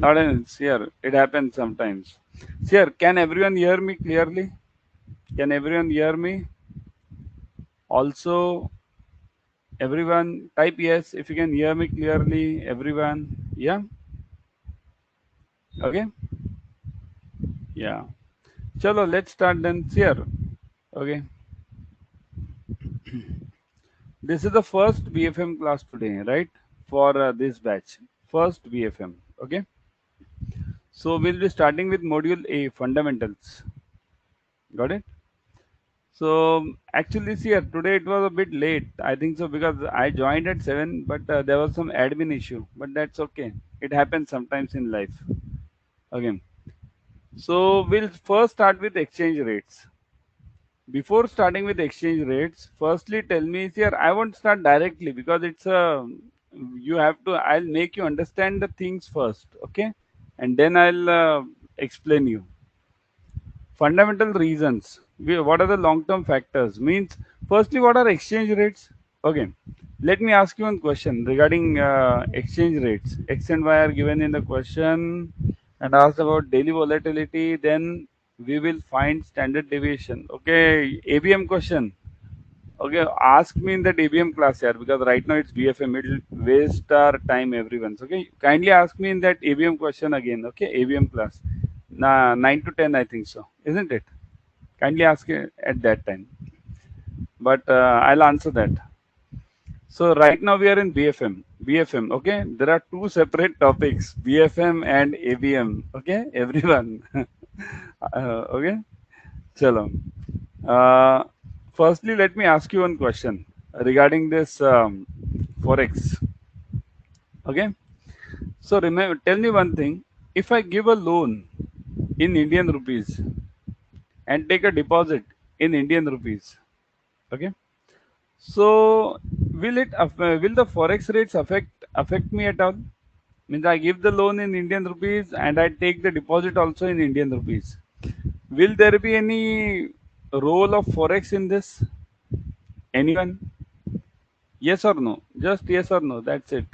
Audience, here, it happens sometimes. Here, can everyone hear me clearly? Can everyone hear me? Also, everyone type yes if you can hear me clearly. Everyone, yeah, okay, yeah. Chalo, let's start then. Here, okay. This is the first BFM class today, right? For this batch, first BFM, okay. So we'll be starting with module A, fundamentals. Got it? So actually, see here today it was a bit late. I think so because I joined at 7, but there was some admin issue. But that's okay. It happens sometimes in life. Okay. So we'll first start with exchange rates. Before starting with exchange rates, firstly tell me here. I won't start directly because it's a you have to. I'll make you understand the things first. Okay, and then I'll explain you. Fundamental reasons. What are the long-term factors? Means, firstly, what are exchange rates? Okay, let me ask you one question regarding exchange rates. X and Y are given in the question and asked about daily volatility. Then we will find standard deviation. Okay, ABM question. Okay, ask me in that ABM class here because right now it's BFM. It will waste our time, everyone's. Okay, kindly ask me in that ABM question again. Okay, ABM class. 9 to 10, I think so, isn't it? Kindly ask it at that time. But I'll answer that. So right now we are in BFM. BFM, okay? There are two separate topics, BFM and ABM. Okay, everyone. Okay, chalo. Uh, Firstly, let me ask you one question regarding this forex. Okay, so remember, tell me one thing. If I give a loan in Indian rupees and take a deposit in Indian rupees, okay, so will the forex rates affect me at all? Means I give the loan in Indian rupees and I take the deposit also in Indian rupees. Will there be any role of forex in this? Anyone? Yes or no? Just yes or no. That's it.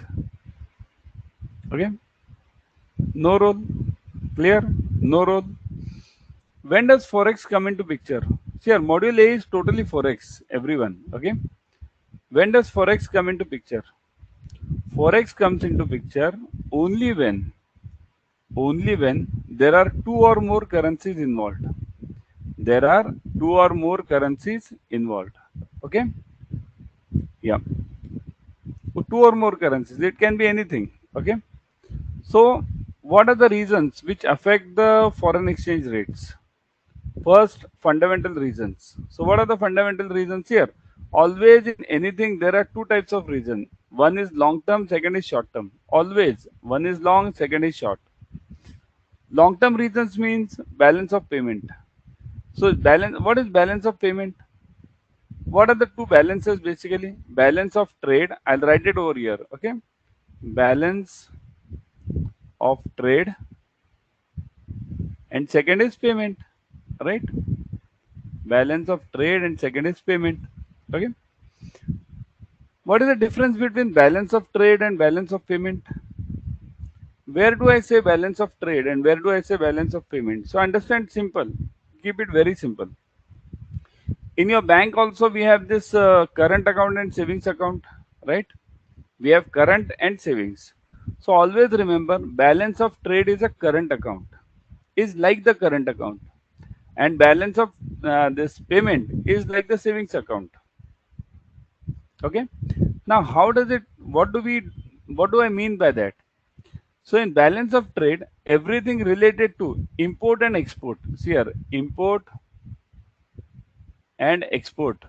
Okay. No role. Clear? No role. When does forex come into picture? See, here, module A is totally forex. Everyone. Okay. When does forex come into picture? Forex comes into picture only when there are two or more currencies involved. There are two or more currencies involved. Okay. Yeah. Two or more currencies. It can be anything. Okay. So, what are the reasons which affect the foreign exchange rates? First, fundamental reasons. So, what are the fundamental reasons here? Always in anything, there are two types of reason. One is long term, second is short term. Always, one is long, second is short. Long term reasons means balance of payment. So, balance. What is balance of payment? What are the two balances basically? Balance of trade. I'll write it over here. Okay. Balance of trade and second is payment, right? Balance of trade and second is payment. Okay, what is the difference between balance of trade and balance of payment? Where do I say balance of trade and where do I say balance of payment? So understand, simple, keep it very simple. In your bank also we have this current account and savings account, right? We have current and savings. So always remember, balance of trade is a current account, is like the current account, and balance of this payment is like the savings account. Okay, now how does it, what do I mean by that? So in balance of trade, everything related to import and export, see here, import and export,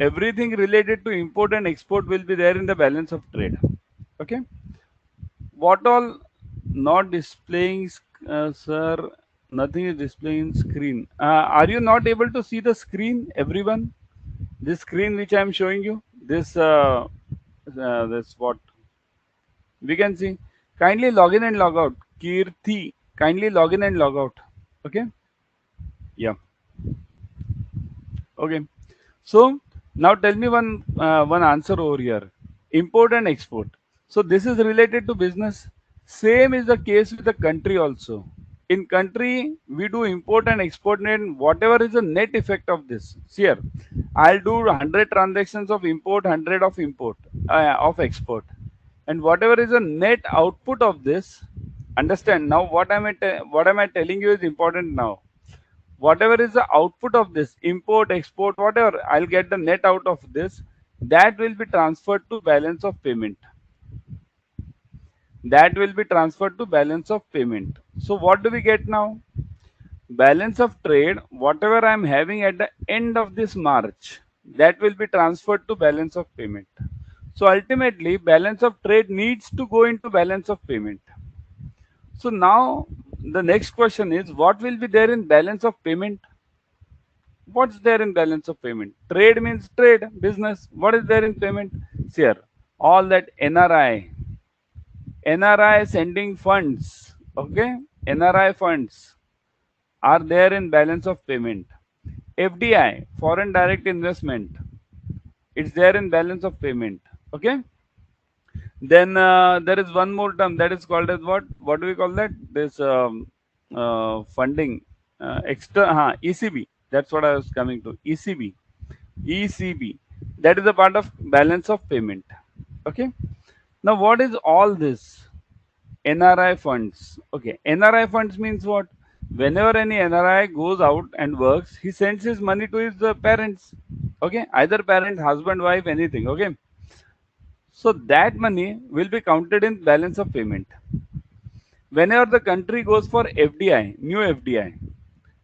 everything related to import and export will be there in the balance of trade. Okay, what all not displaying, sir, nothing is displaying screen. Are you not able to see the screen, everyone? This screen which I am showing you, this what we can see. Kindly log in and log out. Kirti, kindly log in and log out. Okay. Yeah. Okay. So now tell me one answer over here. Import and export. So this is related to business. Same is the case with the country also. In country, we do import and export, and whatever is the net effect of this. See here, I'll do 100 transactions of import, 100 of of export, and whatever is the net output of this. Understand now what am I telling you is important now. Whatever is the output of this import, export, whatever, I'll get the net out of this. That will be transferred to balance of payment. That will be transferred to balance of payment. So what do we get now? Balance of trade, whatever I am having at the end of this March, that will be transferred to balance of payment. So ultimately, balance of trade needs to go into balance of payment. So now the next question is, what will be there in balance of payment? What's there in balance of payment? Trade means trade, business. What is there in payment? See here, all that NRI sending funds, okay? NRI funds are there in balance of payment. FDI, foreign direct investment, it's there in balance of payment, okay? Then there is one more term that is called as what? What do we call that? This funding, ECB. That's what I was coming to. ECB, ECB. That is a part of balance of payment, okay? Now, what is all this? NRI funds. Okay, NRI funds means what? Whenever any NRI goes out and works, he sends his money to his parents. Okay, either parent, husband, wife, anything. Okay, so that money will be counted in balance of payment. Whenever the country goes for FDI, new FDI,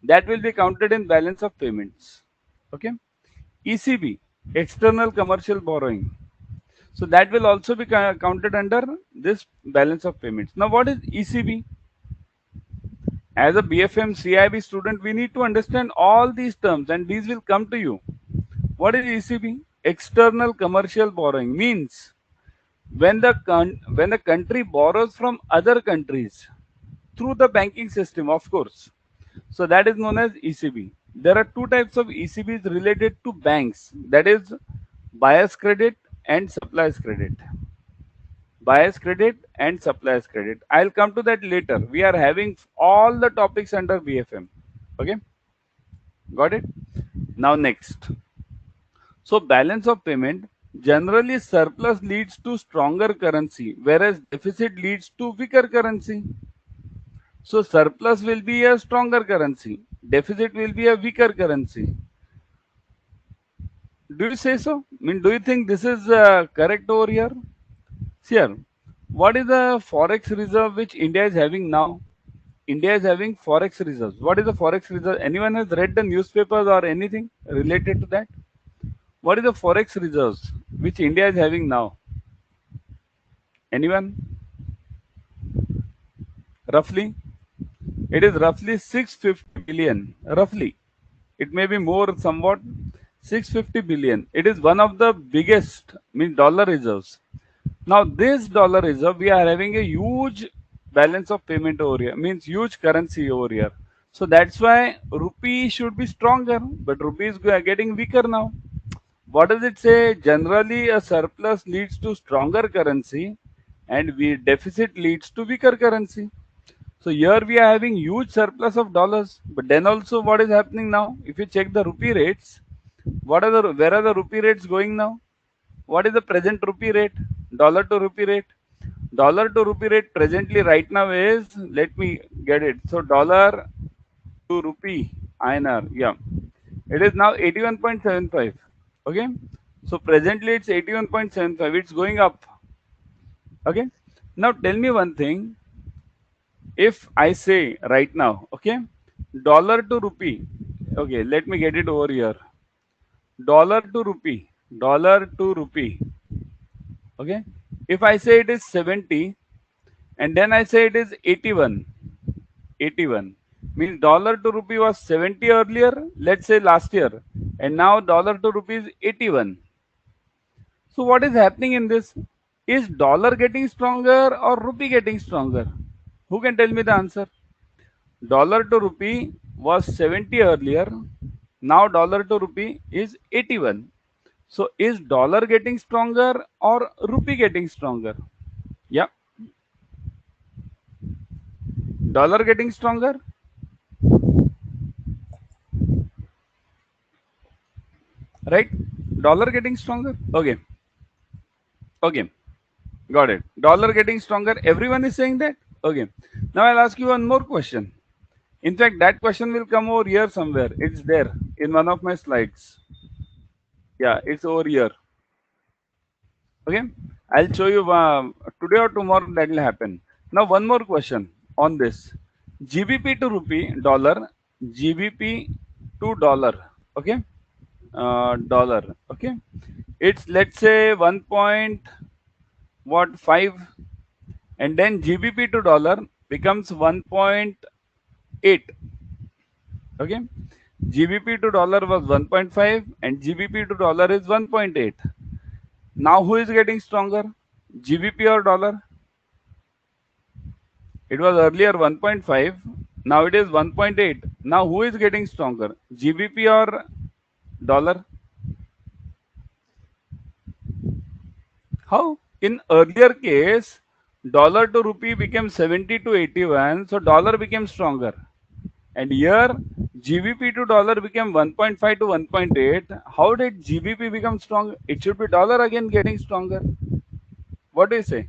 that will be counted in balance of payments. Okay, ECB, external commercial borrowing. So that will also be counted under this balance of payments. Now, what is ECB? As a BFM CAIIB student, we need to understand all these terms, and these will come to you. What is ECB? External commercial borrowing means when the country borrows from other countries through the banking system, of course. So that is known as ECB. There are two types of ECBs related to banks. That is buyer's credit and supplier's credit. Buyer's credit and supplier's credit. I'll come to that later. We are having all the topics under BFM. Okay, got it? Now next. So balance of payment, generally surplus leads to stronger currency, whereas deficit leads to weaker currency. So surplus will be a stronger currency, deficit will be a weaker currency. Do you say so? I mean, do you think this is correct over here? Here, what is the forex reserve which India is having now? India is having forex reserves. What is the forex reserve? Anyone has read the newspapers or anything related to that? What is the forex reserves which India is having now? Anyone? Roughly? It is roughly 650 billion. Roughly. It may be more somewhat. 650 billion. It is one of the biggest, means dollar reserves. Now this dollar reserve, we are having a huge balance of payment over here, means huge currency over here. So that's why rupee should be stronger, but rupee is getting weaker now. What does it say? Generally, a surplus leads to stronger currency and deficit leads to weaker currency. So here we are having huge surplus of dollars, but then also what is happening now? If you check the rupee rates, where are the rupee rates going now? What is the present rupee rate? Dollar to rupee rate? Dollar to rupee rate presently right now is, let me get it. So dollar to rupee INR, yeah, it is now 81.75. Okay, so presently it's 81.75. It's going up. Okay, now tell me one thing. If I say right now, okay, dollar to rupee, okay, let me get it over here. Dollar to rupee, dollar to rupee. Okay, if I say it is 70 and then I say it is 81, 81 means dollar to rupee was 70 earlier, let's say last year, and now dollar to rupee is 81. So what is happening in this? Is dollar getting stronger or rupee getting stronger? Who can tell me the answer? Dollar to rupee was 70 earlier, now dollar to rupee is 81. So is dollar getting stronger or rupee getting stronger? Yeah. Dollar getting stronger? Right? Dollar getting stronger? Okay. Okay. Got it. Dollar getting stronger. Everyone is saying that? Okay. Now I'll ask you one more question. In fact, that question will come over here somewhere. It's there in one of my slides. Yeah, it's over here. Okay. I'll show you today or tomorrow that will happen. Now, one more question on this. GBP to rupee, dollar, GBP to dollar. Okay. Dollar. Okay. It's, let's say, 1.5, and then GBP to dollar becomes 1.8. Okay. GBP to dollar was 1.5 and GBP to dollar is 1.8. Now who is getting stronger? GBP or dollar? It was earlier 1.5. Now it is 1.8. Now who is getting stronger? GBP or dollar? How? In earlier case, dollar to rupee became 70 to 81. So dollar became stronger. And here GBP to dollar became 1.5 to 1.8. How did GBP become strong? It should be dollar again getting stronger. What do you say?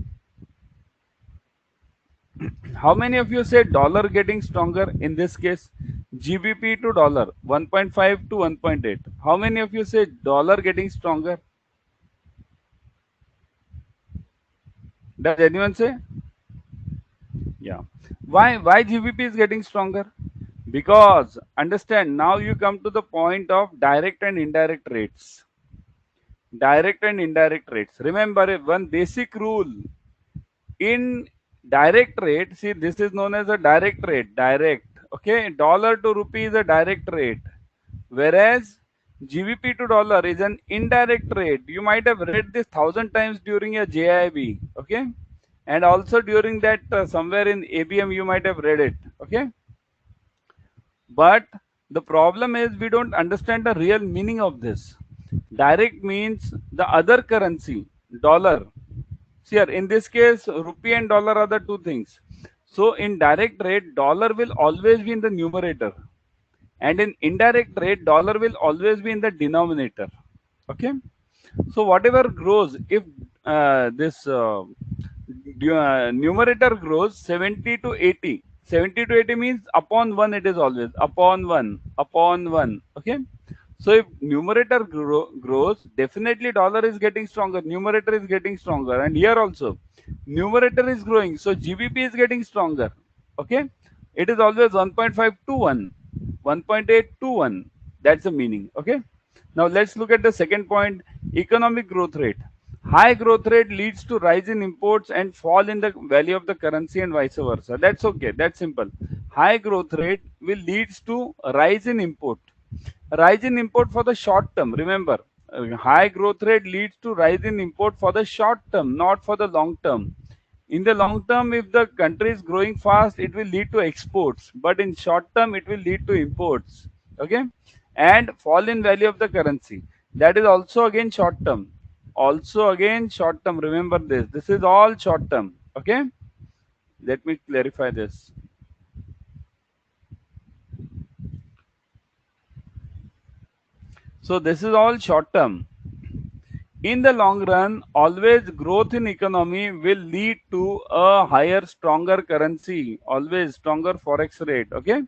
How many of you say dollar getting stronger in this case? GBP to dollar 1.5 to 1.8. How many of you say dollar getting stronger? Does anyone say? Yeah. Why GBP is getting stronger? Because understand, now you come to the point of direct and indirect rates. Direct and indirect rates. Remember one basic rule in direct rate. See, this is known as a direct rate. Direct. Okay. Dollar to rupee is a direct rate. Whereas GBP to dollar is an indirect rate. You might have read this 1,000 times during your JAIIB. Okay. And also during that somewhere in ABM you might have read it. Okay. But the problem is we don't understand the real meaning of this. Direct means the other currency, dollar. See here, in this case, rupee and dollar are the two things. So in direct rate, dollar will always be in the numerator. And in indirect rate, dollar will always be in the denominator. Okay. So whatever grows, if this numerator grows 70 to 80, 70 to 80 means upon 1 it is always upon 1, upon 1. Okay. So if numerator grows, definitely dollar is getting stronger, numerator is getting stronger, and here also numerator is growing, so GBP is getting stronger. Okay. It is always 1.5 to 1, 1.8 to 1. That's the meaning. Okay. Now let's look at the second point, economic growth rate. High growth rate leads to rise in imports and fall in the value of the currency and vice versa. That's okay. That's simple. High growth rate will leads to rise in import. Rise in import for the short term. Remember, high growth rate leads to rise in import for the short term, not for the long term. In the long term, if the country is growing fast, it will lead to exports. But in short term, it will lead to imports. Okay. And fall in value of the currency. That is also again short term. Also again short term. Remember this. This is all short term. Okay. Let me clarify this. So this is all short term. In the long run, always growth in economy will lead to a higher, stronger currency, always stronger forex rate. Okay.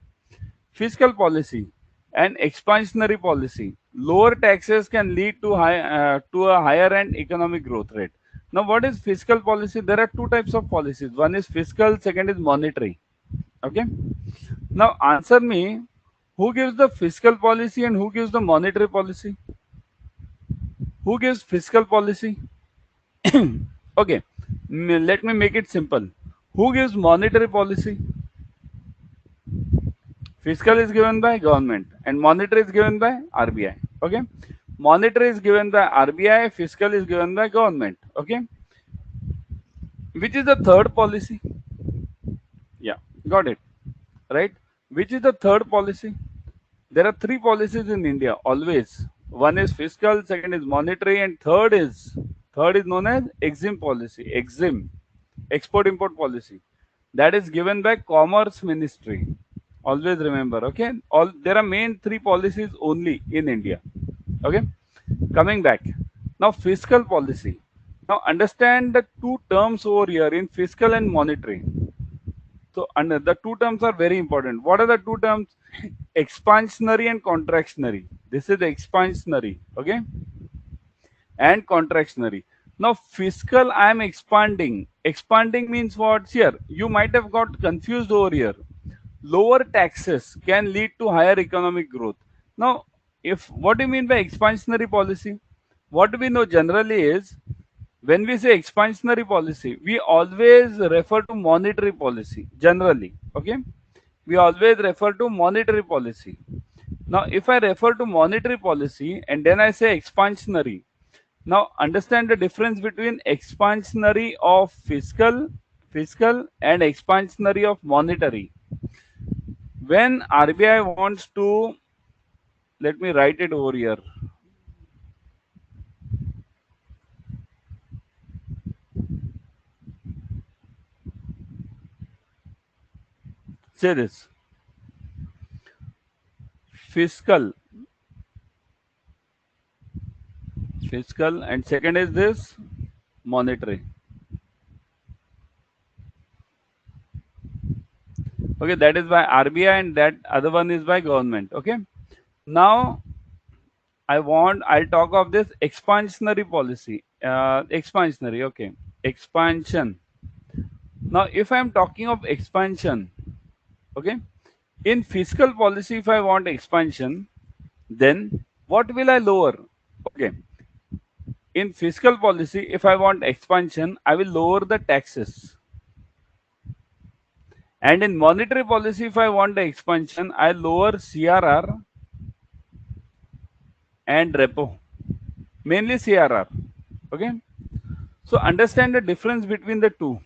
Fiscal policy and expansionary policy. Lower taxes can lead to a higher and economic growth rate. Now, what is fiscal policy? There are two types of policies. One is fiscal, second is monetary. Okay. Now, answer me. Who gives the fiscal policy and who gives the monetary policy? Who gives fiscal policy? Okay, let me make it simple. Who gives monetary policy? Fiscal is given by government and monetary is given by RBI. Okay, monetary is given by RBI, fiscal is given by government. Okay, which is the third policy? Yeah, got it. Right. Which is the third policy? There are three policies in India always. One is fiscal, second is monetary, and third is known as EXIM policy. EXIM, export import policy. that is given by Commerce Ministry. Always remember, okay? All there are main three policies only in India. Okay, coming back now, fiscal policy. Now understand the two terms over here in fiscal and monetary. So under the two terms are very important. What are the two terms? Expansionary and contractionary. This is expansionary, okay, and contractionary. Now fiscal, I am expanding. Expanding means what? Here you might have got confused over here. Lower taxes can lead to higher economic growth. Now, if what do you mean by expansionary policy? What we know generally is when we say expansionary policy, we always refer to monetary policy generally. Okay, we always refer to monetary policy. Now, if I refer to monetary policy and then I say expansionary, now understand the difference between expansionary of fiscal and expansionary of monetary. When RBI wants to, let me write it over here. Say this. Fiscal, and second is this monetary. Okay, that is by RBI and that other one is by government. Okay, now I'll talk of this expansionary policy. Expansionary, okay, expansion. Now, if I'm talking of expansion, okay, in fiscal policy, if I want expansion, then what will I lower? Okay, in fiscal policy, if I want expansion, I will lower the taxes. And in monetary policy, if I want the expansion, I lower CRR and repo, mainly CRR. Okay, so understand the difference between the two.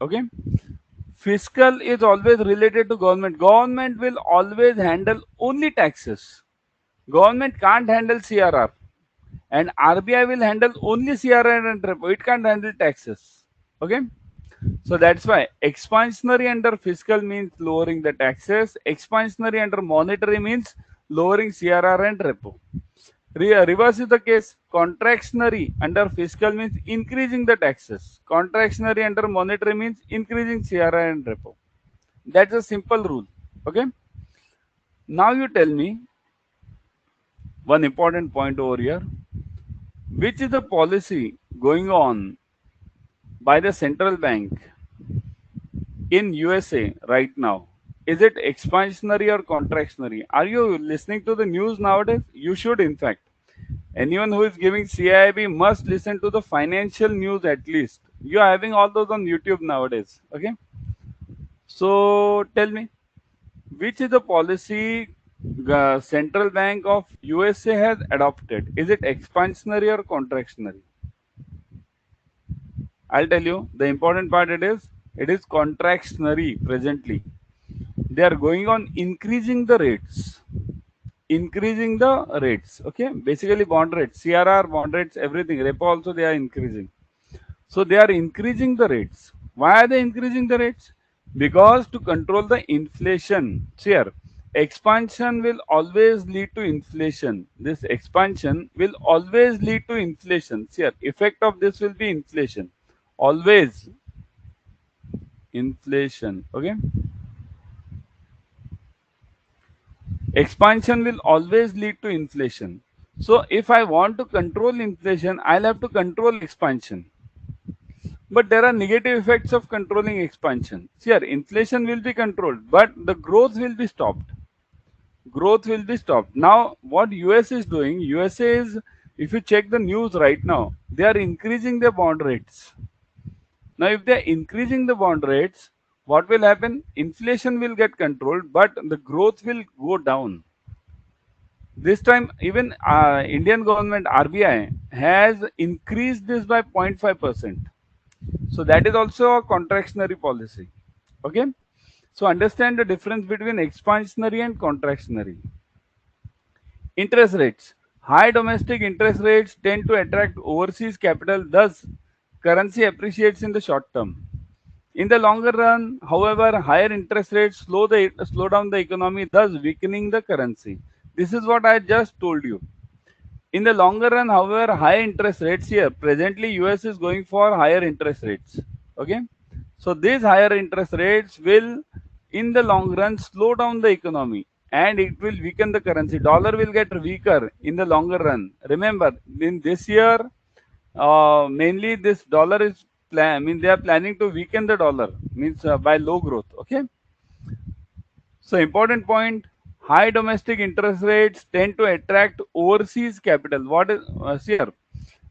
Okay, fiscal is always related to government. Government will always handle only taxes. Government can't handle CRR, and RBI will handle only CRR and repo. It can't handle taxes. Okay, so that's why expansionary under fiscal means lowering the taxes. Expansionary under monetary means lowering CRR and repo. Reverse is the case. Contractionary under fiscal means increasing the taxes. Contractionary under monetary means increasing CRR and repo. That's a simple rule. Okay. Now you tell me one important point over here. Which is the policy going on by the central bank in USA right now? Is it expansionary or contractionary? Are you listening to the news nowadays? You should, in fact. Anyone who is giving CAIIB must listen to the financial news at least. You are having all those on YouTube nowadays. Okay. So tell me, which is the policy the Central Bank of USA has adopted? Is it expansionary or contractionary? I'll tell you the important part. It is contractionary presently. They are going on increasing the rates. Okay, basically bond rates, CRR, bond rates, everything, repo also they are increasing. So they are increasing the rates. Why are they increasing the rates? Because to control the inflation. See here, expansion will always lead to inflation. This expansion will always lead to inflation. See here, effect of this will be inflation. Always inflation. Okay. Expansion will always lead to inflation. So if I want to control inflation, I'll have to control expansion. But there are negative effects of controlling expansion. See here, inflation will be controlled, but the growth will be stopped. Growth will be stopped. Now, what US is doing, USA is, if you check the news right now, they are increasing their bond rates. Now, if they are increasing the bond rates, what will happen? Inflation will get controlled, but the growth will go down. This time, even Indian government, RBI, has increased this by 0.5%. So that is also a contractionary policy. Okay. So understand the difference between expansionary and contractionary. Interest rates. High domestic interest rates tend to attract overseas capital, thus currency appreciates in the short term. In the longer run, however, higher interest rates slow down the economy, thus weakening the currency. This is what I just told you. In the longer run, however, high interest rates here. Presently, US is going for higher interest rates. Okay, so these higher interest rates will, in the long run, slow down the economy and it will weaken the currency. Dollar will get weaker in the longer run. Remember, in this year, mainly this dollar is I mean they are planning to weaken the dollar means by low growth. Okay, so important point, high domestic interest rates tend to attract overseas capital. What is here?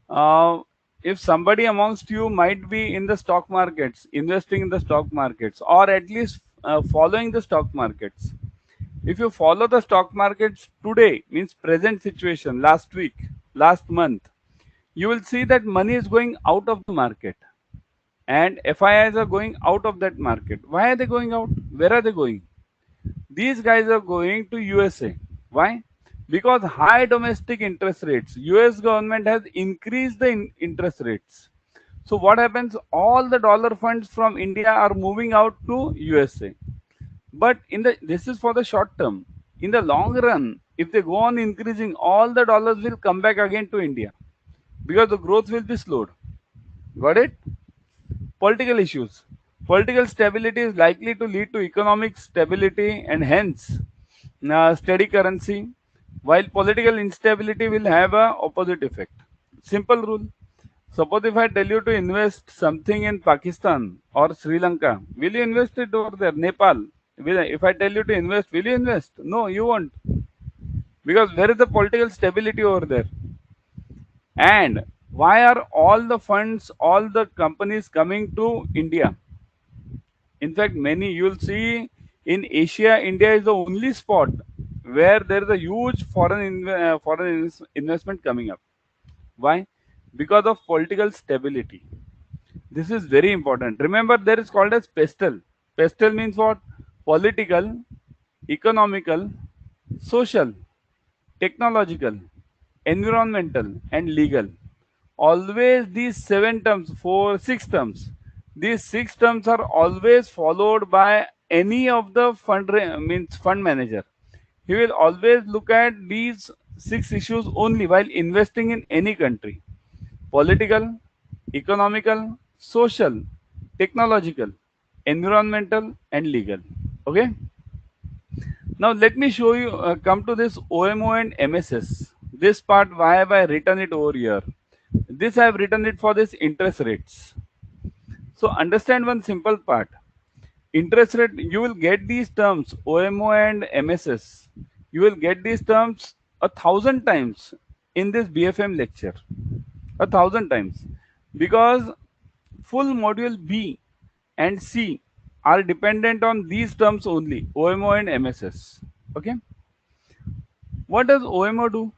Uh, if somebody amongst you might be in the stock markets, investing in the stock markets, or at least following the stock markets. If you follow the stock markets today, means present situation, last week, last month, you will see that money is going out of the market and FIIs are going out of that market. Why are they going out? Where are they going? These guys are going to USA. Why? Because high domestic interest rates. US government has increased the interest rates. So what happens? All the dollar funds from India are moving out to USA. But in the this is for the short term. In the long run, if they go on increasing, all the dollars will come back again to India because the growth will be slowed. Got it? Political issues. Political stability is likely to lead to economic stability and hence steady currency, while political instability will have a opposite effect. Simple rule. Suppose if I tell you to invest something in Pakistan or Sri Lanka, will you invest it over there? Nepal. If I tell you to invest, will you invest? No, you won't. Because where is the political stability over there? And why are all the funds, all the companies coming to India? In fact, many you'll see in Asia, India is the only spot where there is a huge foreign investment coming up. Why? Because of political stability. This is very important. Remember, there is called as pestle. Pestle means what? Political, economical, social, technological, environmental, and legal. Always these seven terms, six terms. These six terms are always followed by any of the means fund manager. He will always look at these six issues only while investing in any country: political, economical, social, technological, environmental, and legal. Okay. Now let me show you, come to this OMO and MSS. This part, why have I written it over here? This I have written it for this interest rates. So understand one simple part. Interest rate, you will get these terms, OMO and MSS. You will get these terms 1,000 times in this BFM lecture. 1,000 times. Because full module B and C are dependent on these terms only, OMO and MSS. Okay. What does OMO do?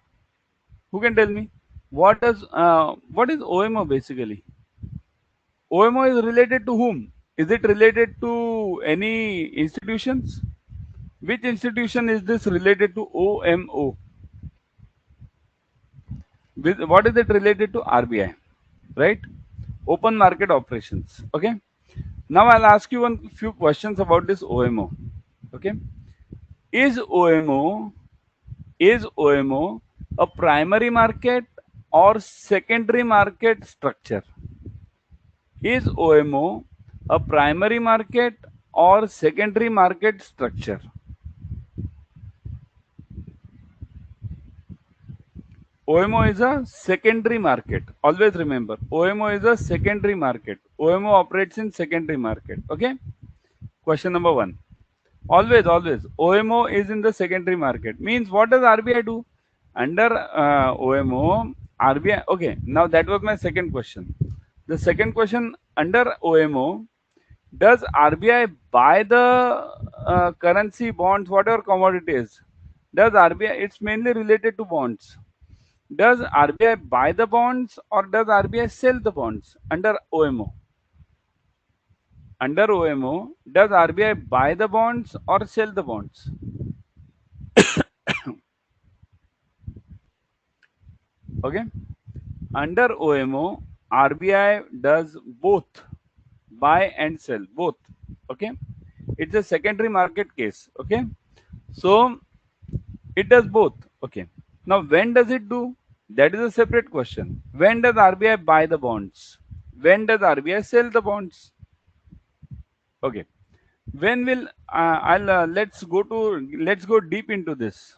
Who can tell me? What is OMO basically? OMO is related to whom? Is it related to any institutions? Which institution is this related to OMO? What is it related to? RBI, right? Open market operations. Okay. Now I'll ask you one few questions about this OMO. Okay. Is OMO a primary market or secondary market structure? Is OMO a primary market or secondary market structure? OMO is a secondary market. Always remember, OMO is a secondary market. OMO operates in secondary market. Okay. Question number one. Always, OMO is in the secondary market. Means what does RBI do? Under OMO, RBI. Okay. Now that was my second question. The second question, under OMO, does RBI buy the currency, bonds, whatever commodities? Does RBI? It's mainly related to bonds. Does RBI buy the bonds or does RBI sell the bonds under OMO? Under OMO, does RBI buy the bonds or sell the bonds? Okay. Under OMO, RBI does both buy and sell both. Okay, it's a secondary market case. Okay, so it does both. Okay, now when does it do? That is a separate question. When does RBI buy the bonds? When does RBI sell the bonds? Okay, when will I'll let's go deep into this.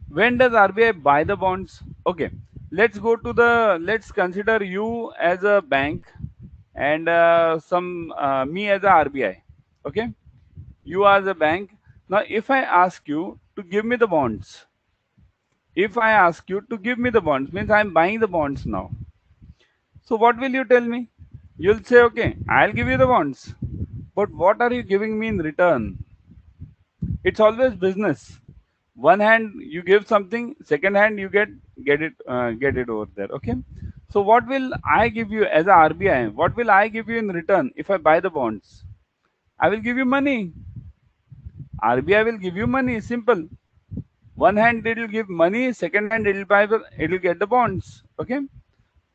When does RBI buy the bonds? Okay, let's consider you as a bank and some me as a RBI. Okay, you as a bank. Now, if I ask you to give me the bonds, if I ask you to give me the bonds, means I'm buying the bonds now. So what will you tell me? You'll say, okay, I'll give you the bonds, but what are you giving me in return? It's always business. One hand you give something, second hand you get it over there. Okay, so what will I give you as a RBI? What will I give you in return if I buy the bonds? I will give you money. RBI will give you money. Simple. One hand it will give money, second hand it will get the bonds. Okay,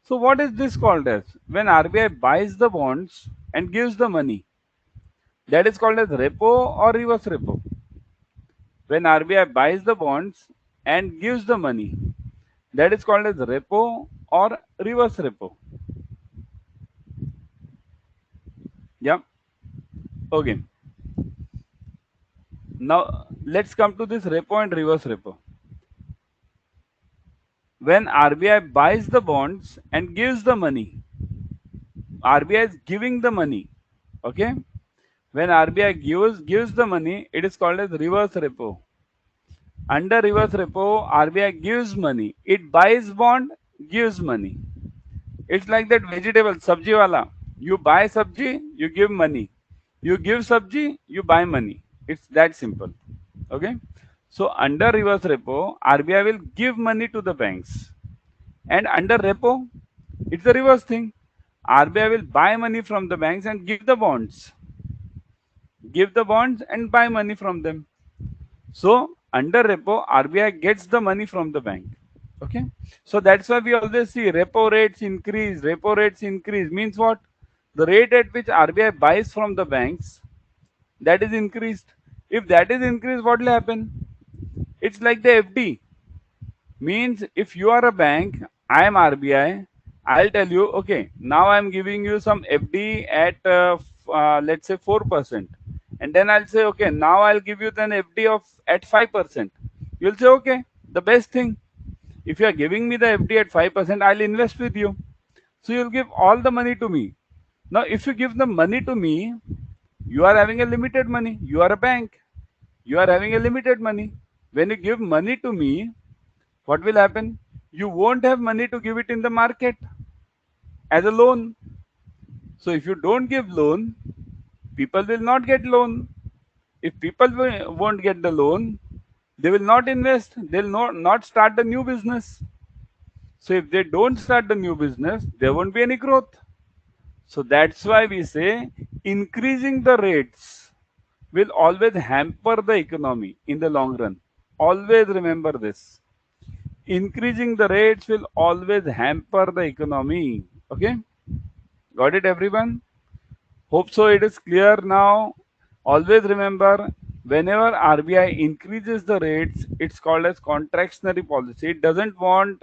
so what is this called as? When RBI buys the bonds and gives the money, that is called as repo or reverse repo. When RBI buys the bonds and gives the money, that is called as repo or reverse repo. Yeah. Okay. Now let's come to this repo and reverse repo. When RBI buys the bonds and gives the money, RBI is giving the money. Okay. When RBI gives the money, it is called as reverse repo. Under reverse repo, RBI gives money. It buys bond, gives money. It's like that vegetable, sabji wala. You buy sabji, you give money. You give sabji, you buy money. It's that simple. Okay. So under reverse repo, RBI will give money to the banks. And under repo, it's the reverse thing. RBI will buy money from the banks and give the bonds. Give the bonds and buy money from them. So under repo, RBI gets the money from the bank. Okay. So that's why we always see repo rates increase. Repo rates increase means what? The rate at which RBI buys from the banks, that is increased. If that is increased, what will happen? It's like the FD. Means if you are a bank, I am RBI, I'll tell you, okay, now I'm giving you some FD at let's say 4%. And then I'll say, okay, now I'll give you an FD of at 5%. You'll say, okay, the best thing. If you are giving me the FD at 5%, I'll invest with you. So you'll give all the money to me. Now, if you give the money to me, you are having a limited money. You are a bank. You are having a limited money. When you give money to me, what will happen? You won't have money to give it in the market as a loan. So if you don't give loan, people will not get loan. If people won't get the loan, they will not invest. They'll not start the new business. So if they don't start the new business, there won't be any growth. So that's why we say increasing the rates will always hamper the economy in the long run. Always remember this. Increasing the rates will always hamper the economy. Okay, got it everyone? Hope so it is clear now. Always remember, whenever RBI increases the rates, it's called as contractionary policy. It doesn't want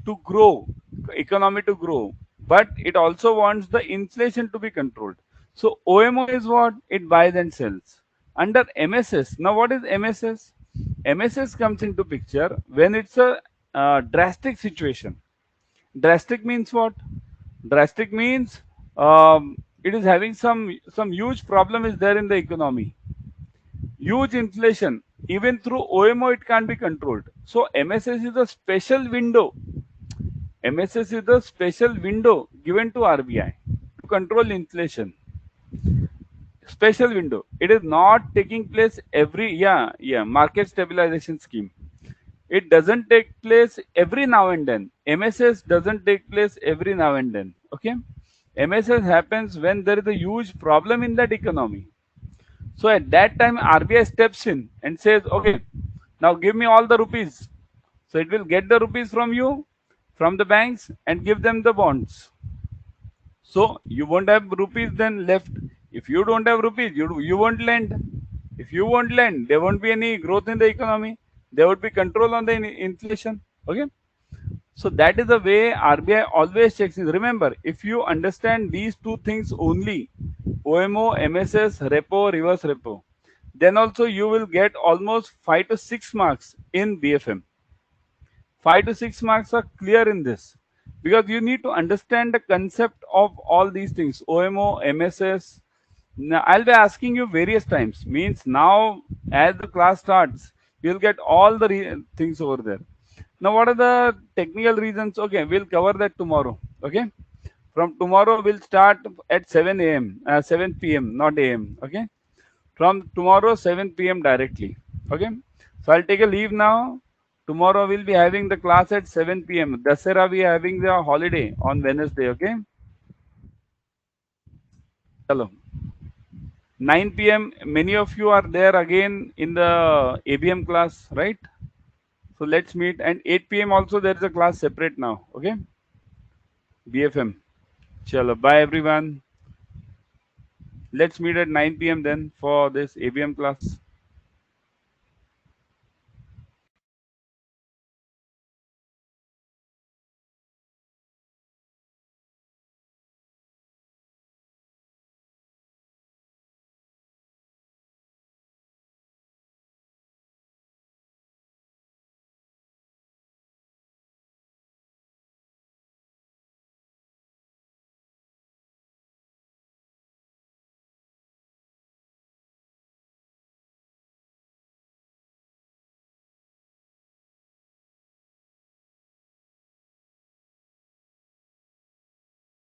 to grow, economy to grow, but it also wants the inflation to be controlled. So OMO is what? It buys and sells. Under MSS, now what is MSS? MSS comes into picture when it's a drastic situation. Drastic means what? Drastic means it is having some huge problem is there in the economy. Huge inflation. Even through OMO, it can't be controlled. So MSS is a special window. MSS is a special window given to RBI to control inflation. Special window. It is not taking place every market stabilization scheme. It doesn't take place every now and then. MSS doesn't take place every now and then. Okay. MSS happens when there is a huge problem in that economy. So at that time, RBI steps in and says, okay, now give me all the rupees. So it will get the rupees from you, from the banks, and give them the bonds. So you won't have rupees then left. If you don't have rupees, you won't lend. If you won't lend, there won't be any growth in the economy. There would be control on the inflation. Okay. So that is the way RBI always checks in. Remember, if you understand these two things only, OMO, MSS, repo, reverse repo, then also you will get almost 5 to 6 marks in BFM. 5 to 6 marks are clear in this, because you need to understand the concept of all these things, OMO, MSS. Now, I'll be asking you various times. Means now, as the class starts, you'll get all the things over there. Now, what are the technical reasons? Okay, we'll cover that tomorrow. Okay, from tomorrow we'll start at 7 a.m. 7 p.m. not a.m. Okay, from tomorrow 7 p.m. directly. Okay, so I'll take a leave now. Tomorrow we'll be having the class at 7 p.m. Dasera we are having the holiday on Wednesday. Okay, hello. 9 p.m. many of you are there again in the ABM class, right? So let's meet. And 8 p.m. also there is a class separate now. Okay, BFM. Chalo, bye everyone. Let's meet at 9 p.m. then for this ABM class.